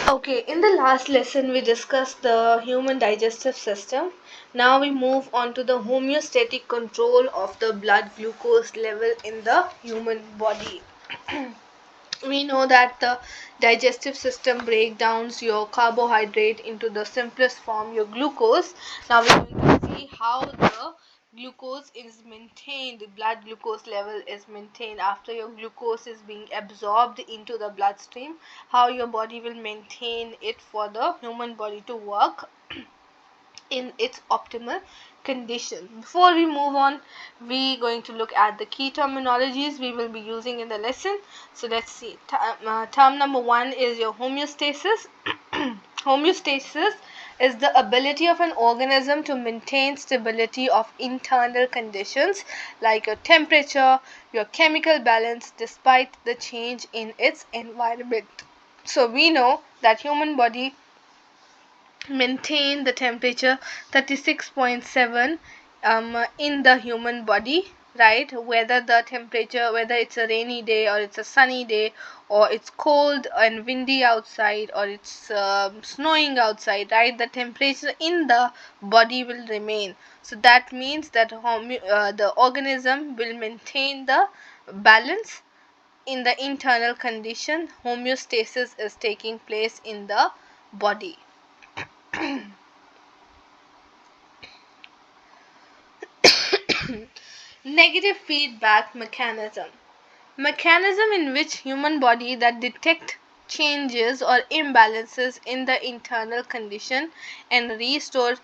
Okay, in the last lesson we discussed the human digestive system. Now we move on to the homeostatic control of the blood glucose level in the human body. We know that the digestive system breaks down your carbohydrate into the simplest form, your glucose. Now we're going to see how the glucose is maintained, the blood glucose level is maintained after your glucose is being absorbed into the bloodstream, how your body will maintain it for the human body to work in its optimal condition. Before we move on, we going to look at the key terminologies we will be using in the lesson. So let's see. Term number one is your homeostasis. Homeostasis is the ability of an organism to maintain stability of internal conditions like your temperature, your chemical balance despite the change in its environment. So we know that human body maintain the temperature 36.7 in the human body, right? Whether the temperature, whether it's a rainy day or it's a sunny day, or it's cold and windy outside, or it's snowing outside, right? The temperature in the body will remain. So that means that the organism will maintain the balance in the internal condition. Homeostasis is taking place in the body. Negative feedback mechanism in which human body that detect changes or imbalances in the internal condition and restore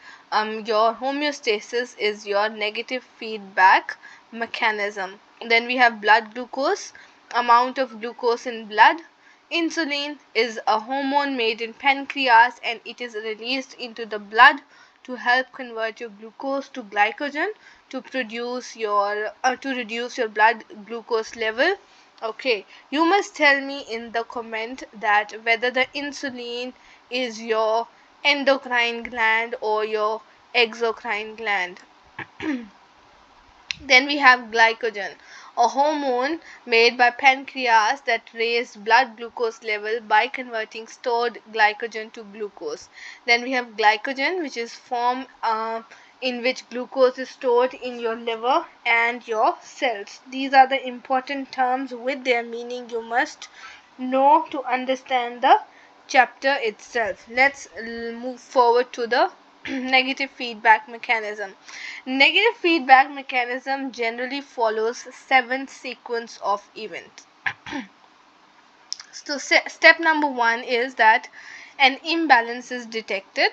your homeostasis is your negative feedback mechanism. Then we have blood glucose, amount of glucose in blood. Insulin is a hormone made in pancreas and it is released into the blood to help convert your glucose to glycogen to produce your to reduce your blood glucose level. Okay, you must tell me in the comment that whether the insulin is your endocrine gland or your exocrine gland. Then we have glycogen, a hormone made by pancreas that raises blood glucose level by converting stored glycogen to glucose. Then we have glycogen, which is form in which glucose is stored in your liver and your cells. These are the important terms with their meaning you must know to understand the chapter itself. Let's move forward to the negative feedback mechanism. Negative feedback mechanism generally follows 7 sequence of events. So step number 1 is that an imbalance is detected,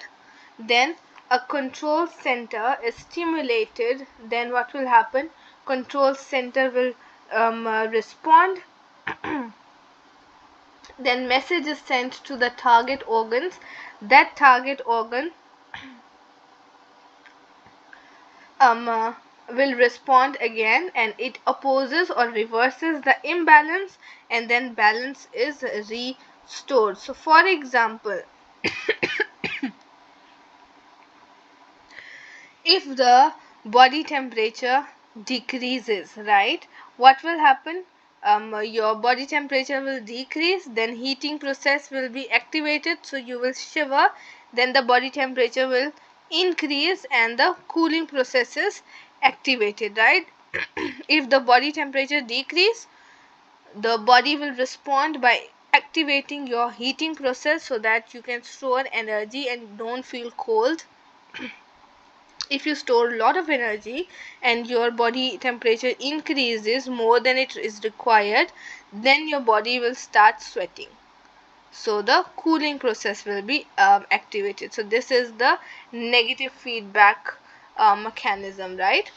then a control center is stimulated, then what will happen? Control center will respond. Then message is sent to the target organs. That target organ will respond again and it opposes or reverses the imbalance and then balance is restored. So for example, if the body temperature decreases, right, what will happen? Your body temperature will decrease, then heating process will be activated, so you will shiver, then the body temperature will increase and the cooling process is activated, right? If the body temperature decrease, the body will respond by activating your heating process so that you can store energy and don't feel cold. If you store a lot of energy and your body temperature increases more than it is required, then your body will start sweating, so the cooling process will be activated. So this is the negative feedback mechanism, right?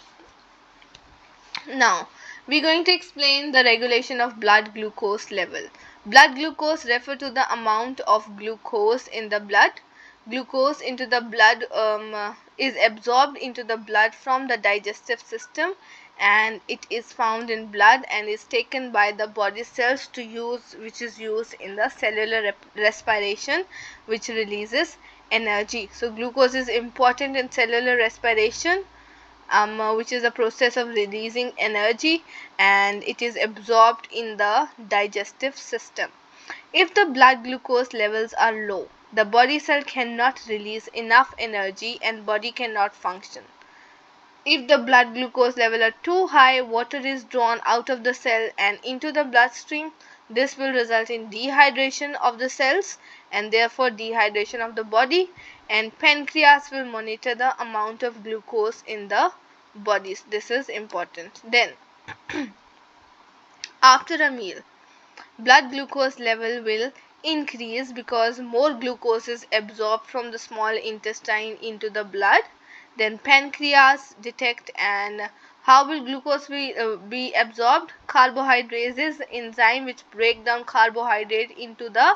Now we're going to explain the regulation of blood glucose level. Blood glucose refer to the amount of glucose in the blood. Glucose into the blood is absorbed into the blood from the digestive system and it is found in blood and is taken by the body cells to use, which is used in the cellular respiration, which releases energy. So glucose is important in cellular respiration, which is a process of releasing energy, and it is absorbed in the digestive system. If the blood glucose levels are low, the body cell cannot release enough energy and body cannot function. If the blood glucose level are too high, water is drawn out of the cell and into the bloodstream. This will result in dehydration of the cells and therefore dehydration of the body, and pancreas will monitor the amount of glucose in the body. This is important. Then after a meal, blood glucose level will increase because more glucose is absorbed from the small intestine into the blood. Then pancreas detect, and how will glucose be absorbed? Carbohydrates, enzyme which break down carbohydrate into the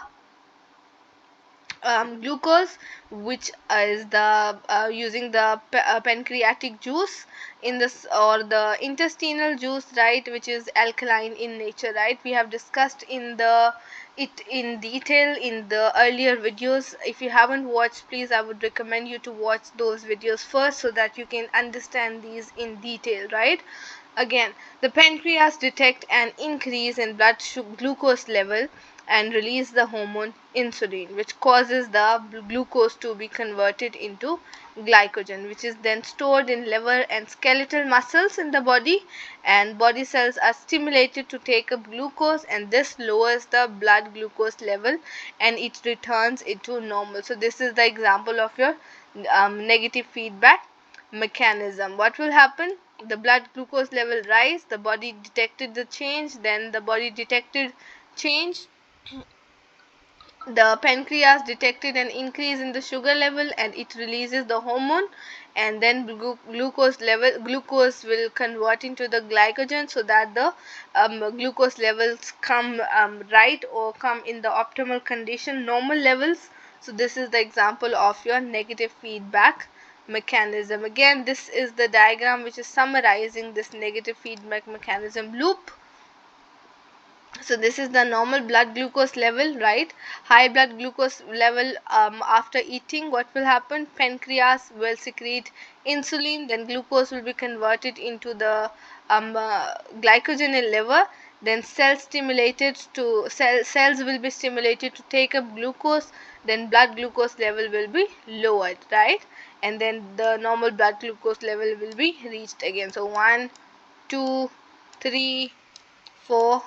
glucose, which is the using the pancreatic juice in this, or the intestinal juice, right, which is alkaline in nature, right. We have discussed it in detail in the earlier videos. If you haven't watched, please, I would recommend you to watch those videos first so that you can understand these in detail, right. Again, the pancreas detect an increase in blood glucose level and release the hormone insulin, which causes the glucose to be converted into glycogen, which is then stored in liver and skeletal muscles in the body, and body cells are stimulated to take up glucose, and this lowers the blood glucose level and it returns it to normal. So this is the example of your negative feedback mechanism. What will happen? The blood glucose level rise, the body detected the change, then the body detected change, the pancreas detected an increase in the sugar level and it releases the hormone, and then glucose will convert into the glycogen so that the glucose levels come right, or come in the optimal condition, normal levels. So this is the example of your negative feedback mechanism. Again, this is the diagram which is summarizing this negative feedback mechanism loop. So this is the normal blood glucose level, right. High blood glucose level, after eating, what will happen? Pancreas will secrete insulin, then glucose will be converted into the glycogen in liver, then cells will be stimulated to take up glucose, then blood glucose level will be lowered, right, and then the normal blood glucose level will be reached again. So 1, 2, 3, 4,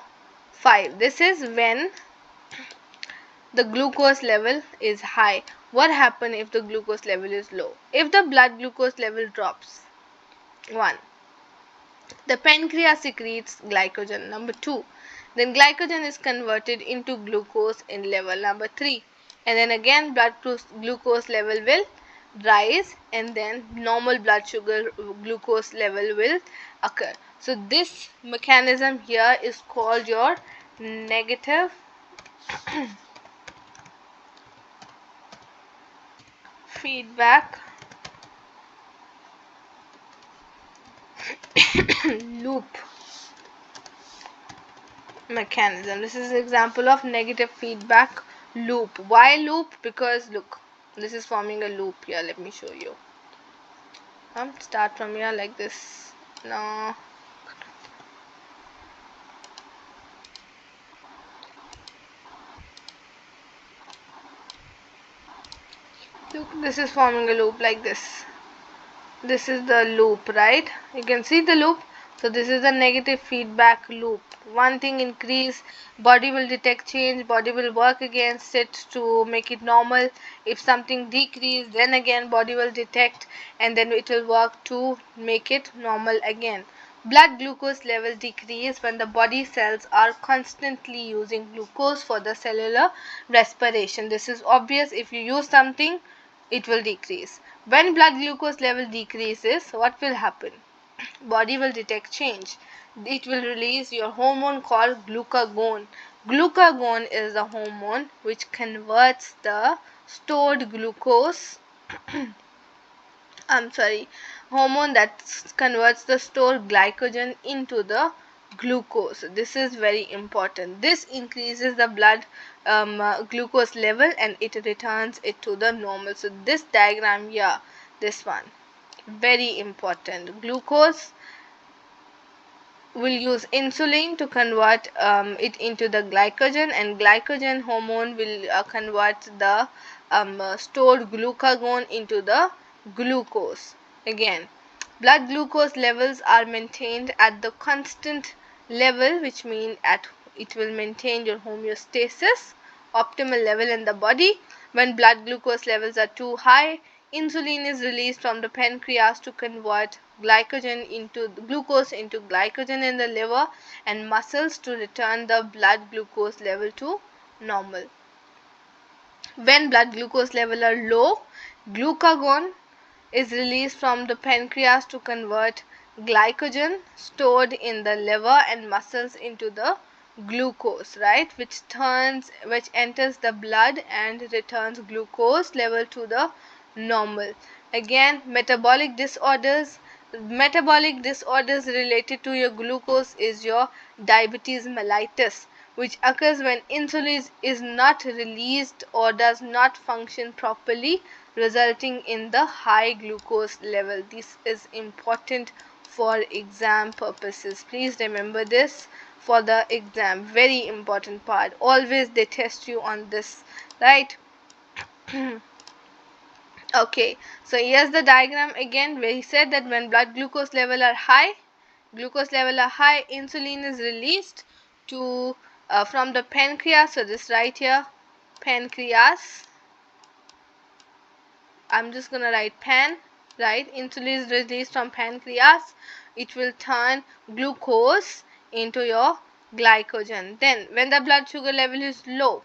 5. This is when the glucose level is high. What happens if the glucose level is low? If the blood glucose level drops, 1, the pancreas secretes glycogen. Number 2, then glycogen is converted into glucose in liver. Number 3, and then again blood glucose level will rise, and then normal blood sugar glucose level will occur. So this mechanism here is called your negative feedback loop mechanism. This is an example of negative feedback loop. Why loop? Because look, this is forming a loop here. Let me show you. Start from here like this. No. Look, this is forming a loop like this. This is the loop, right? You can see the loop. So this is the negative feedback loop. One thing increase, body will detect change, body will work against it to make it normal. If something decrease, then again body will detect and then it will work to make it normal again. Blood glucose level decrease when the body cells are constantly using glucose for the cellular respiration. This is obvious. If you use something, it will decrease. When blood glucose level decreases, what will happen? Body will detect change. It will release your hormone called glucagon. Glucagon is the hormone which converts the stored glucose hormone that converts the stored glycogen into the glucose. This is very important. This increases the blood glucose level and it returns it to the normal. So this diagram here, this one, very important. Glucose will use insulin to convert it into the glycogen, and glycogen hormone will convert the stored glucagon into the glucose. Again, blood glucose levels are maintained at the constant level, which means it will maintain your homeostasis, optimal level in the body. When blood glucose levels are too high, insulin is released from the pancreas to convert glucose into glycogen in the liver and muscles to return the blood glucose level to normal. When blood glucose levels are low, glucagon is released from the pancreas to convert glycogen stored in the liver and muscles into the glucose, right, which enters the blood and returns glucose level to the normal. Again, metabolic disorders related to your glucose is your diabetes mellitus, which occurs when insulin is not released or does not function properly, resulting in the high glucose level. This is important for exam purposes. Please remember this for the exam. Very important part. Always they test you on this, right? Okay, so here's the diagram again, where he said that when blood glucose level are high, insulin is released to from the pancreas. So this right here, pancreas. I'm just gonna write pan, right? Insulin is released from pancreas. It will turn glucose into your glycogen. Then when the blood sugar level is low,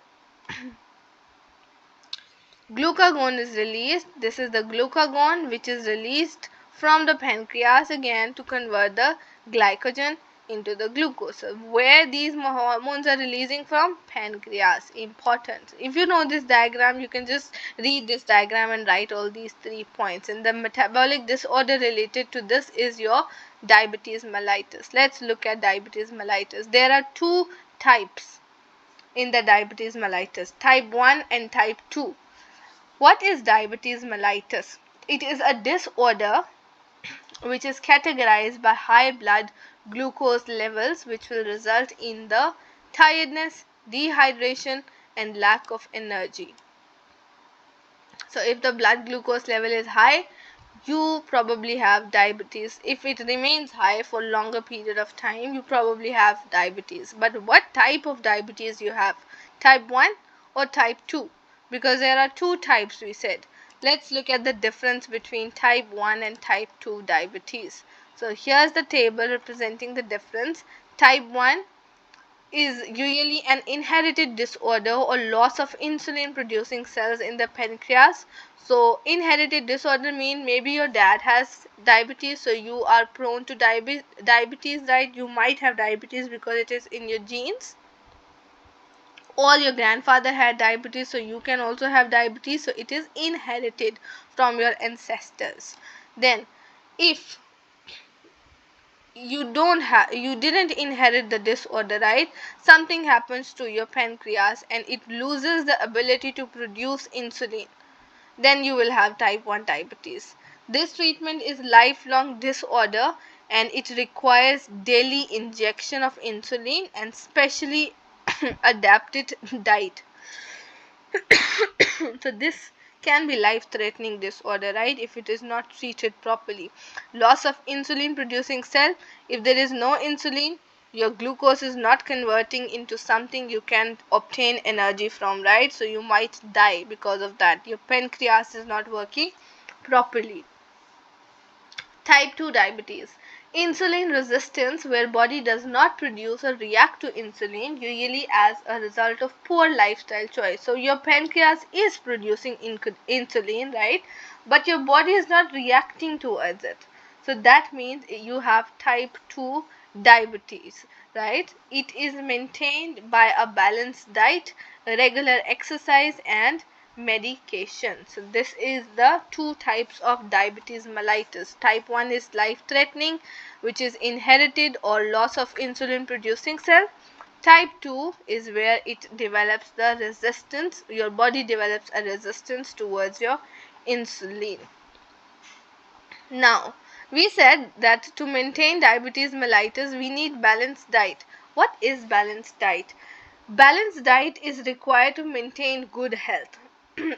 glucagon is released. This is the glucagon which is released from the pancreas again to convert the glycogen into the glucose. So where these hormones are releasing from? Pancreas. Important. If you know this diagram, you can just read this diagram and write all these 3 points. And the metabolic disorder related to this is your diabetes mellitus. Let's look at diabetes mellitus. There are 2 types in the diabetes mellitus, type 1 and type 2. What is diabetes mellitus? It is a disorder which is categorized by high blood glucose levels, which will result in the tiredness, dehydration, and lack of energy. So if the blood glucose level is high, you probably have diabetes. If it remains high for longer period of time, you probably have diabetes. But what type of diabetes you have? Type 1 or type 2? Because there are 2 types, we said. Let's look at the difference between type 1 and type 2 diabetes. So here's the table representing the difference. Type 1 is usually an inherited disorder or loss of insulin producing cells in the pancreas. So inherited disorder means maybe your dad has diabetes, so you are prone to diabetes, right? You might have diabetes because it is in your genes. Or your grandfather had diabetes, so you can also have diabetes. So it is inherited from your ancestors. Then if you didn't inherit the disorder, right, something happens to your pancreas and it loses the ability to produce insulin, then you will have type 1 diabetes. This treatment is lifelong disorder and it requires daily injection of insulin and specially adapted diet. So this can be life-threatening disorder, right, if it is not treated properly. Loss of insulin producing cell. If there is no insulin, your glucose is not converting into something you can obtain energy from, right? So you might die because of that. Your pancreas is not working properly. Type 2 diabetes. Insulin resistance, where body does not produce or react to insulin, usually as a result of poor lifestyle choice. So your pancreas is producing insulin, right, but your body is not reacting towards it. So that means you have type 2 diabetes, right? It is maintained by a balanced diet, regular exercise, and medication. So this is the 2 types of diabetes mellitus. Type 1 is life threatening, which is inherited or loss of insulin producing cell. Type 2 is where it develops the resistance, your body develops a resistance towards your insulin. Now We said that to maintain diabetes mellitus, we need balanced diet. What is balanced diet? Balanced diet is required to maintain good health.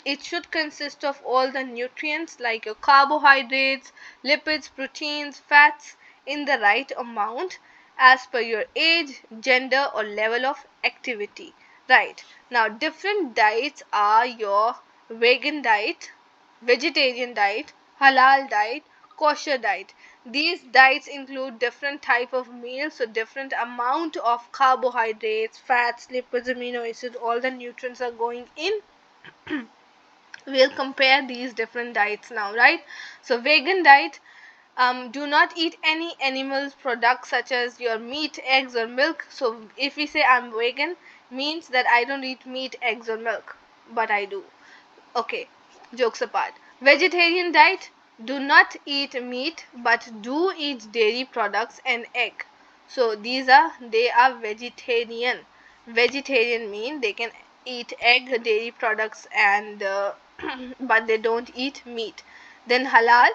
It should consist of all the nutrients like your carbohydrates, lipids, proteins, fats in the right amount as per your age, gender or level of activity. Right. Now different diets are your vegan diet, vegetarian diet, halal diet, kosher diet. These diets include different type of meals, so different amount of carbohydrates, fats, lipids, amino acids, all the nutrients are going in. We'll compare these different diets now, right? So vegan diet, do not eat any animal products such as your meat, eggs or milk. So if we say I'm vegan, means that I don't eat meat, eggs or milk, but I do. Okay, jokes apart. Vegetarian diet, do not eat meat but do eat dairy products and egg. So they are vegetarian. Vegetarian mean they can eat egg, dairy products and but they don't eat meat. Then halal,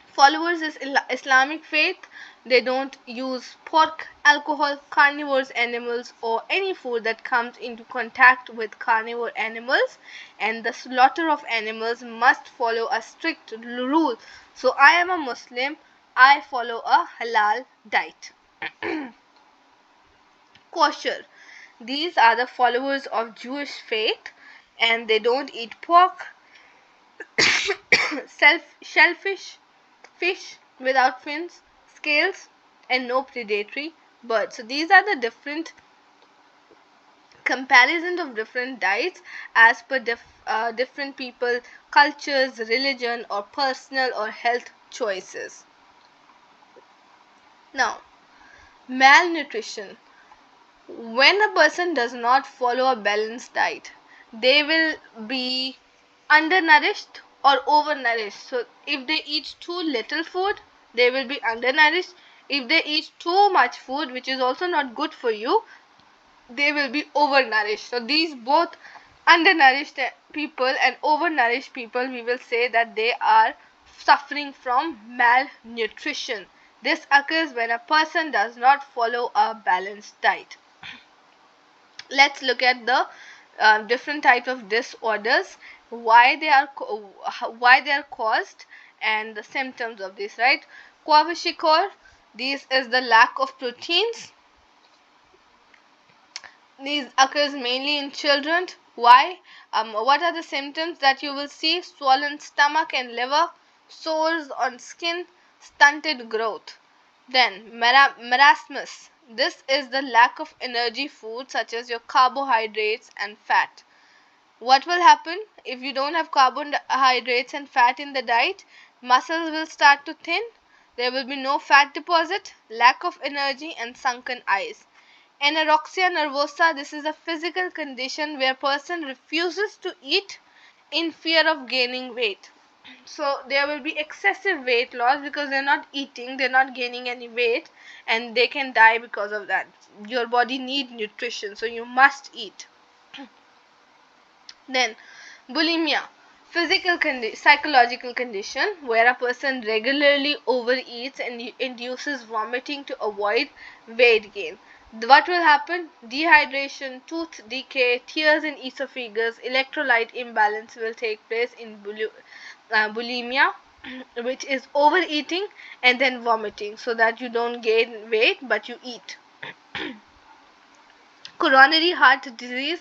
followers is Islamic faith. They don't use pork, alcohol, carnivores animals or any food that comes into contact with carnivore animals, and the slaughter of animals must follow a strict rule. So I am a Muslim, I follow a halal diet. Kosher, these are the followers of Jewish faith and they don't eat pork, shellfish, fish without fins, scales, and no predatory birds. So these are the different comparisons of different diets as per different people, cultures, religion, or personal or health choices. Now, malnutrition. When a person does not follow a balanced diet, they will be undernourished or overnourished. So if they eat too little food, they will be undernourished. If they eat too much food, which is also not good for you, they will be overnourished. So these both undernourished people and overnourished people, we will say that they are suffering from malnutrition. This occurs when a person does not follow a balanced diet. Let's look at the different types of disorders, why they are caused and the symptoms of this, right? Kwashiorkor, this is the lack of proteins. These occurs mainly in children. Why? What are the symptoms that you will see? Swollen stomach and liver, sores on skin, stunted growth. Then marasmus. This is the lack of energy food such as your carbohydrates and fat. What will happen if you don't have carbohydrates and fat in the diet? Muscles will start to thin. There will be no fat deposit, lack of energy and sunken eyes. Anorexia nervosa, this is a physical condition where a person refuses to eat in fear of gaining weight. So there will be excessive weight loss because they're not eating, they're not gaining any weight, and they can die because of that. Your body needs nutrition, so you must eat. Then bulimia, psychological condition where a person regularly overeats and induces vomiting to avoid weight gain. What will happen? Dehydration, tooth decay, tears in esophagus, electrolyte imbalance will take place in bulimia, which is overeating and then vomiting, so that you don't gain weight but you eat. Coronary heart disease,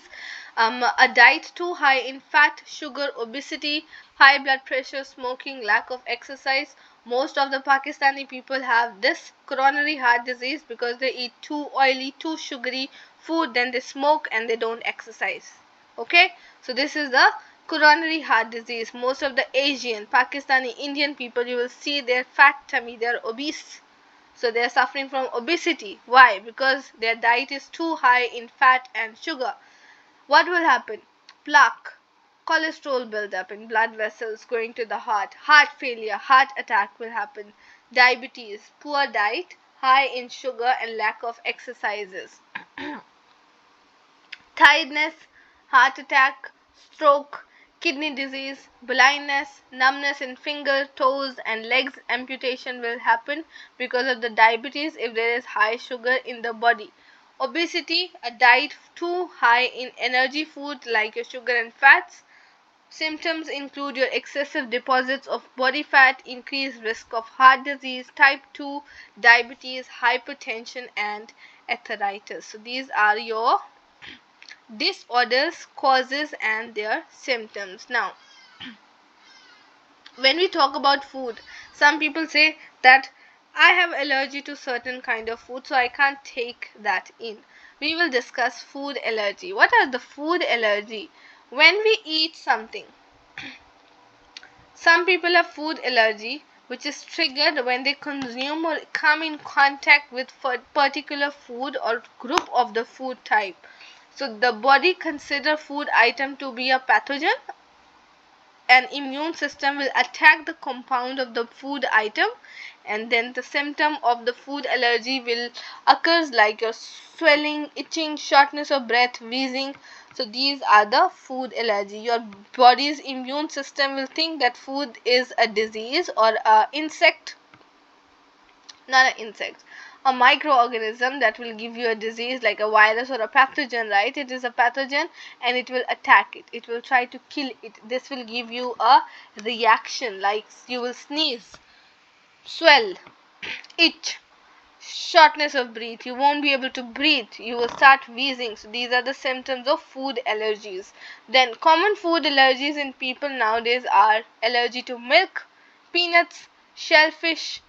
a diet too high in fat, sugar, obesity, high blood pressure, smoking, lack of exercise. Most of the Pakistani people have this coronary heart disease because they eat too oily, too sugary food, then they smoke and they don't exercise. Okay, so this is the coronary heart disease. Most of the Asian, Pakistani, Indian people, you will see their fat tummy, they are obese. So they are suffering from obesity. Why? Because their diet is too high in fat and sugar. What will happen? Plaque, cholesterol buildup in blood vessels going to the heart failure, heart attack will happen. Diabetes, poor diet, high in sugar and lack of exercises. Tiredness, heart attack, stroke, kidney disease, blindness, numbness in finger, toes and legs, amputation will happen because of the diabetes if there is high sugar in the body. Obesity, a diet too high in energy food like your sugar and fats. Symptoms include your excessive deposits of body fat, increased risk of heart disease, type 2 diabetes, hypertension and arthritis. So these are your disorders, causes and their symptoms. Now, when we talk about food, some people say that I have allergy to certain kind of food, so I can't take that in. We will discuss food allergy. What are the food allergy? When we eat something, some people have food allergy which is triggered when they consume or come in contact with particular food or group of the food type. So the body consider food item to be a pathogen. An immune system will attack the compound of the food item, and then the symptom of the food allergy will occurs like your swelling, itching, shortness of breath, wheezing. So these are the food allergy. Your body's immune system will think that food is a disease or a insect, not an insect, a microorganism that will give you a disease like a virus or a pathogen, right? It is a pathogen and it will attack it. It will try to kill it. This will give you a reaction like you will sneeze, swell, itch, shortness of breath. You won't be able to breathe. You will start wheezing. So these are the symptoms of food allergies. Then common food allergies in people nowadays are allergy to milk, peanuts, shellfish,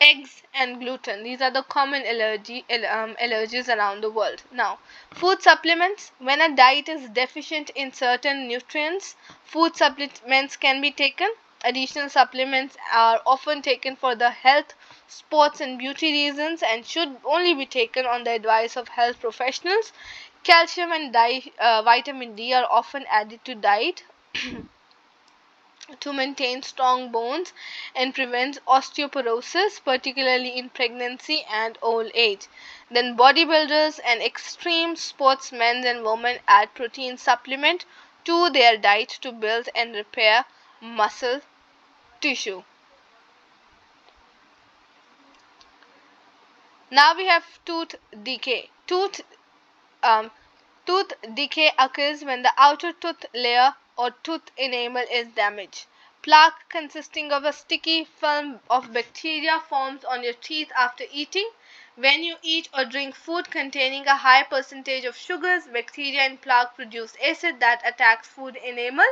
eggs and gluten. These are the common allergies around the world. Now, food supplements. When a diet is deficient in certain nutrients, food supplements can be taken. Additional supplements are often taken for the health, sports and beauty reasons and should only be taken on the advice of health professionals. Calcium and vitamin D are often added to diet to maintain strong bones and prevent osteoporosis, particularly in pregnancy and old age. Then bodybuilders and extreme sportsmen and women add protein supplement to their diet to build and repair muscle tissue. Now we have tooth decay. Tooth decay occurs when the outer tooth layer or tooth enamel is damaged. Plaque consisting of a sticky film of bacteria forms on your teeth after eating. When you eat or drink food containing a high percentage of sugars, bacteria and plaque produce acid that attacks food enamel.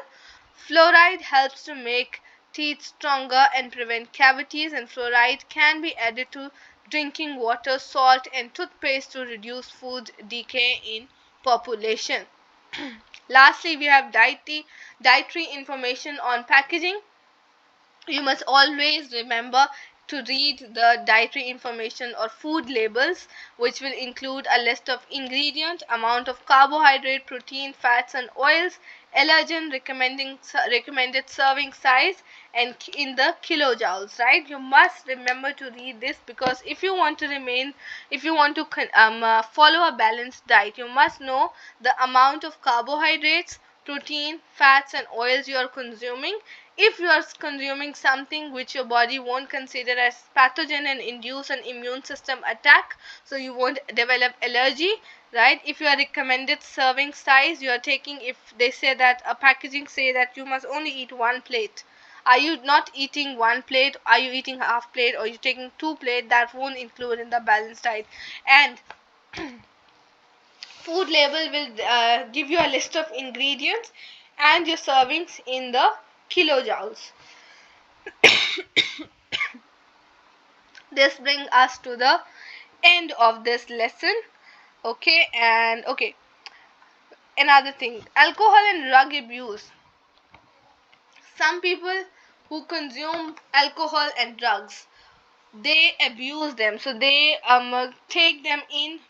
Fluoride helps to make teeth stronger and prevent cavities, and fluoride can be added to drinking water, salt and toothpaste to reduce food decay in population. Lastly, we have dietary information on packaging. You must always remember to read the dietary information or food labels, which will include a list of ingredient, amount of carbohydrate, protein, fats and oils, allergen, recommended serving size and in the kilojoules, right? You must remember to read this because if you want to follow a balanced diet, you must know the amount of carbohydrates, protein, fats and oils you are consuming. If you are consuming something which your body won't consider as pathogen and induce an immune system attack, so you won't develop allergy, right? If you are recommended serving size, you are taking, if they say that a packaging say that you must only eat one plate, are you not eating one plate? Are you eating half plate or you taking two plate? That won't include in the balanced diet. And food label will give you a list of ingredients and your servings in the kilojoules. This brings us to the end of this lesson. Okay, and okay, another thing, alcohol and drug abuse. Some people who consume alcohol and drugs, they abuse them, so they take them in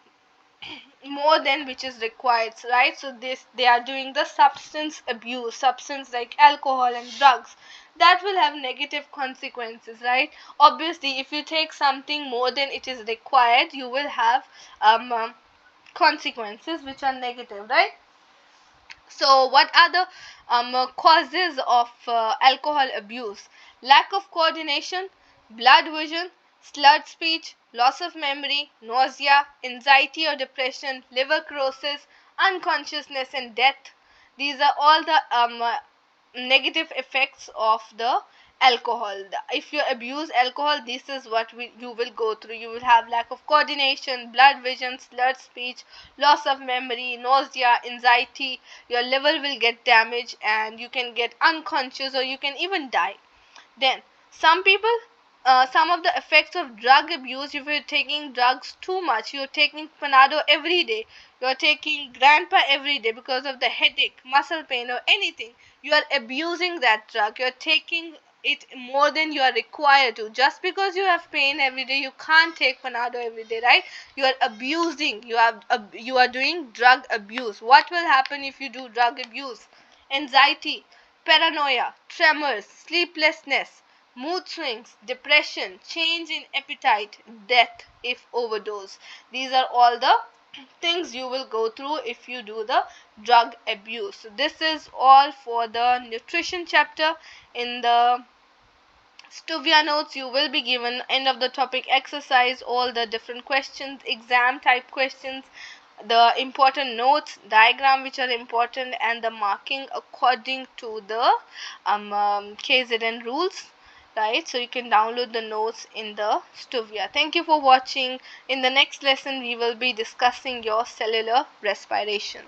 more than which is required, right? So they are doing the substance abuse, substance like alcohol and drugs, that will have negative consequences, right? Obviously if you take something more than it is required, you will have consequences which are negative, right? So, what are the causes of alcohol abuse? Lack of coordination, blood vision, slurred speech, loss of memory, nausea, anxiety or depression, liver cirrhosis, unconsciousness, and death. These are all the negative effects of the alcohol. If you abuse alcohol, this is what you will go through. You will have lack of coordination, blood vision, slurred speech, loss of memory, nausea, anxiety. Your liver will get damaged and you can get unconscious or you can even die. Then some people, some of the effects of drug abuse: if you're taking drugs too much, you're taking Panado every day, you're taking grandpa every day because of the headache, muscle pain, or anything, you are abusing that drug. You're taking it more than you are required to. Just because you have pain every day, you can't take Panado every day, right? You are abusing. You are doing drug abuse. What will happen if you do drug abuse? Anxiety, paranoia, tremors, sleeplessness, mood swings, depression, change in appetite, death if overdose. These are all the things you will go through if you do the drug abuse. So this is all for the nutrition chapter. In the Stuvia notes, you will be given end of the topic exercise, all the different questions, exam type questions, the important notes, diagram which are important, and the marking according to the KZN rules. Right, so you can download the notes in the Stuvia. Thank you for watching. In the next lesson, we will be discussing your cellular respiration.